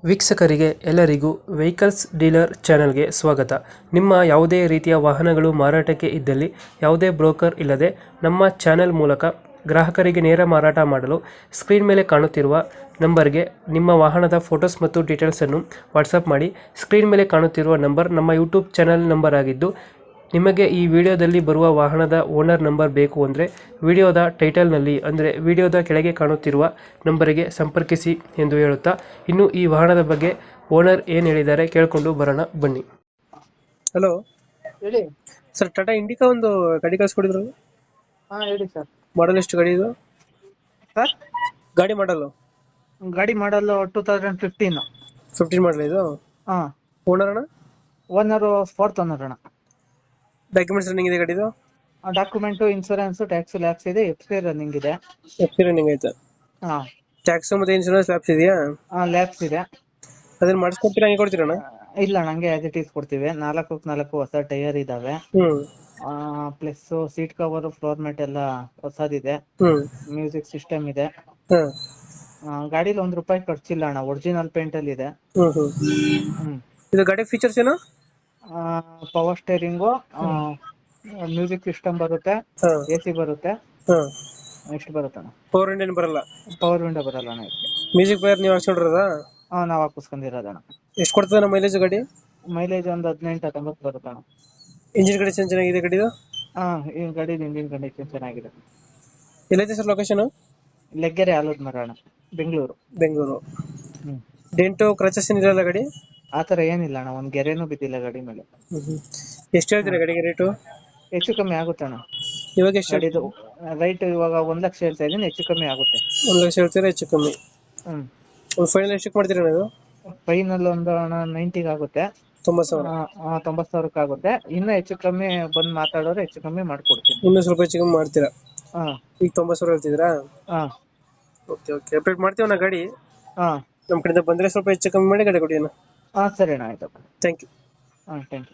ವೀಕ್ಷಕರಿಗೆ ಎಲ್ಲರಿಗೂ vehicles dealer ಚಾನೆಲ್ಗೆ ಸ್ವಾಗತ. ನಿಮ್ಮ ಯಾವುದೇ ರೀತಿಯ ವಾಹನಗಳು ಮಾರಾಟಕ್ಕೆ ಇದ್ದಲ್ಲಿ ಯಾವುದೇ ಬ್ರೋಕರ್ ಇಲ್ಲದೆ ನಮ್ಮ ಚಾನೆಲ್ ಮೂಲಕ ಗ್ರಾಹಕರಿಗೆ ನೇರ ಮಾರಾಟ ಮಾಡಲು ಸ್ಕ್ರೀನ್ ಮೇಲೆ ಕಾಣುತ್ತಿರುವ ನಂಬರ್ಗೆ ನಿಮ್ಮ ವಾಹನದ ಫೋಟೋಸ್ ಮತ್ತು ಡೀಟೇಲ್ಸನ್ನು ವಾಟ್ಸಪ್ ಮಾಡಿ. ಸ್ಕ್ರೀನ್ ಮೇಲೆ ಕಾಣುತ್ತಿರುವ ನಂಬರ್ ನಮ್ಮ ಯೂಟ್ಯೂಬ್ ಚಾನೆಲ್ ನಂಬರ್ ಆಗಿದ್ದು, ನಿಮಗೆ ಈ ವಿಡಿಯೋದಲ್ಲಿ ಬರುವ ವಾಹನದ ಓನರ್ ನಂಬರ್ ಬೇಕು ಅಂದರೆ ವಿಡಿಯೋದ ಟೈಟಲ್ನಲ್ಲಿ ಅಂದರೆ ವಿಡಿಯೋದ ಕೆಳಗೆ ಕಾಣುತ್ತಿರುವ ನಂಬರಿಗೆ ಸಂಪರ್ಕಿಸಿ ಎಂದು ಹೇಳುತ್ತಾ, ಇನ್ನು ಈ ವಾಹನದ ಬಗ್ಗೆ ಓನರ್ ಏನು ಹೇಳಿದ್ದಾರೆ ಕೇಳಿಕೊಂಡು ಬರೋಣ ಬನ್ನಿ. ಹಲೋ ಹೇಳಿ ಸರ್, ಟಾಟಾ ಇಂಡಿಕಾ ಒಂದು ಗಾಡಿ ಕಳಿಸ್ಕೊಡಿದ್ರು. ಹಾ ಹೇಳಿ ಸರ್. ಮಾಡಲ್ ಎಷ್ಟು ಗಾಡಿ ಇದು? ಸರ್ ಗಾಡಿ ಮಾಡಲು ಗಾಡಿ ಮಾಡಲ್ 2015. 15 ಮಾಡಲ್ ಇದು. ಹಾ ಓನರ್ ಅಣ್ಣ? ಓನರ್ ಫೋರ್ತ್ ಓನರ್ ಅಣ್ಣ. ಡಾಕ್ಯುಮೆಂಟ್ಸ್ ರನ್ನಿಂಗ್ ಇದೆ ಗಾಡಿದು? ಡಾಕ್ಯುಮೆಂಟ್, ಇನ್ಸೂರೆನ್ಸ್, ಟ್ಯಾಕ್ಸ್ ಲ್ಯಾಕ್ಸ್ ಇದೆ, ಎಫ್ಸಿ ರನ್ನಿಂಗ್ ಇದೆ. ಎಫ್ ರನ್ನಿಂಗ್ ಆಯ್ತಾ? ಹಾ ಟ್ಯಾಕ್ಸ್ ಮತ್ತೆ ಇನ್ಶೂರೆನ್ಸ್ ಲ್ಯಾಪ್ಸ್ ಇದೆಯಾ? ಲ್ಯಾಬ್ಸ್ ಇದೆ. ಅದನ್ನ ಮಾಡಿಸ್ಕೊಡ್ತೀರಾ, ಹಂಗೆ ಕೊಡ್ತೀರಣ್ಣ? ಇಲ್ಲ ನಂಗೆ ಆಸ್ ಇಟ್ ಈಸ್ ಕೊಡ್ತೀವಿ. 4 ಹೊಸ ಟೈರ್ ಇದಾವೆ. ಹ್ಮ್ plus seat cover, floor mat ಎಲ್ಲ ಹೊಸದಿದೆ. ಹ್ಮ್ ಮ್ಯೂಸಿಕ್ ಸಿಸ್ಟಮ್ ಇದೆ. ಹ್ಮ್ ಗಾಡಿಲಿ ₹1 ಖರ್ಚಿಲ್ಲ ಅಣ್ಣ, ಒರಿಜಿನಲ್ ಪೇಂಟ್ ಅಲ್ಲಿ ಇದೆ. ಹ್ಮ್ ಹ್ಮ್ ಹ್ಮ್ ಇದು ಗಾಡಿ ಫೀಚರ್ಸ್ ಏನು? ಪವರ್ ಸ್ಟೇರಿಂಗು, ಮ್ಯೂಸಿಕ್ ಸಿಸ್ಟಮ್ ಬರುತ್ತೆ, ಹಾ ಎಸಿ ಬರುತ್ತೆ. ಹಾ ಎಷ್ಟು ಬರುತ್ತಣ್ಣ? ಪವರ್ ಇಂಡಿಯನ್ ಬರಲ್ಲ? ಪವರ್ ವಿಂಡೋ ಬರಲ್ಲ ಅಣ್ಣ ಇದಕ್ಕೆ. ಮ್ಯೂಸಿಕ್ ಪ್ಲೇಯರ್ ನೀವು ಹಾಕ್ಸ್ಕೊಂಡಿರೋದಾ? ನಾವ್ ಹಾಕಿಸ್ಕೊಂಡಿರೋದಣ್ಣ. ಎಷ್ಟು ಕೊಡ್ತದೆ ನಮ್ಮ ಮೈಲೇಜ್ ಗಾಡಿ? ಮೈಲೇಜ್ ಒಂದು 18-19 ಬರುತ್ತಣ್ಣ. ಇಂಜಿನ್ ಕಂಡೀಷನ್ ಚೆನ್ನಾಗಿದೆ ಗಾಡಿದು? ಈ ಗಾಡಿ ಇಂಜಿನ್ ಕಂಡೀಷನ್ ಚೆನ್ನಾಗಿದೆ. ಎಲ್ಲೈತೆ ಸರ್ ಲೊಕೇಶನ್? ಲೆಗ್ಗೆರೆ ಆಲೂರು ಮರ ಅಣ್ಣ, ಬೆಂಗಳೂರು. ಬೆಂಗಳೂರು. ಹ್ಮ್ ಡೆಂಟು ಕ್ರಚಸ್ ಏನಿರಲ್ಲ ಗಾಡಿ? ಆತರ ಏನಿಲ್ಲ ಅಣ್ಣ, ಒಂದ್ ಗೆರೆನೂ ಬಿದ್ದಿಲ್ಲ ಗಾಡಿ ಮೇಲೆ. ಎಷ್ಟು ಹೇಳ್ತೀರಾ ಗಾಡಿಗೆ ರೇಟು? ಹೆಚ್ಚು ಕಮ್ಮಿ ಆಗುತ್ತೆ ಅಣ್ಣ. ಇವಾಗ ಎಷ್ಟು? ಗಾಡಿದು ರೈಟ್ ಇವಾಗ 1 ಲಕ್ಷ ಹೇಳ್ತಾ ಇದೀನಿ, ಹೆಚ್ಚು ಕಮ್ಮಿ ಆಗುತ್ತೆ. 1 ಲಕ್ಷ ಹೇಳ್ತೀರಾ? ಹೆಚ್ಚು ಕಮ್ಮಿ. ಹ್ಮ್ ಒಂದು ಫೈನಲ್ ಎಷ್ಟಕ್ಕೆ ಮಾಡ್ತೀರಾ ನೀವು? ಫೈನಲ್ ಒಂದು ಅಣ್ಣ 90 ಆಗುತ್ತೆ. 90,000? 90,000 ಆಗುತ್ತೆ. ಇನ್ನ ಹೆಚ್ಚು ಕಮ್ಮಿ ಬಂದ್ ಮಾತಾಡೋರು ಹೆಚ್ಚು ಕಮ್ಮಿ ಮಾಡ್ಕೊಡ್ತೀನಿ. ಇನ್ನೂ ಸ್ವಲ್ಪ ಹೆಚ್ಚು ಕಮ್ಮಿ ಮಾಡ್ತೀರಾ? ಹಾ ಈಗ 90,000 ಹೇಳ್ತಿದ್ದೀರಾ? ಹಾ ಓಕೆ ಓಕೆ, ಅಪ್ಡೇಟ್ ಮಾಡ್ತೀವಣ್ಣ ಗಾಡಿ. ಹಾ ನಮ್ಮ ಕಡೆಯಿಂದ ಬಂದರೆ ಸ್ವಲ್ಪ ಹೆಚ್ಚು ಕಮ್ಮಿ ಮಾಡಿ ಗಾಡಿ ಕೊಡಿ ಅಣ್ಣ. ಸರಿ ಅಣ್ಣ, ಆಯ್ತು. Thank you. Thank you.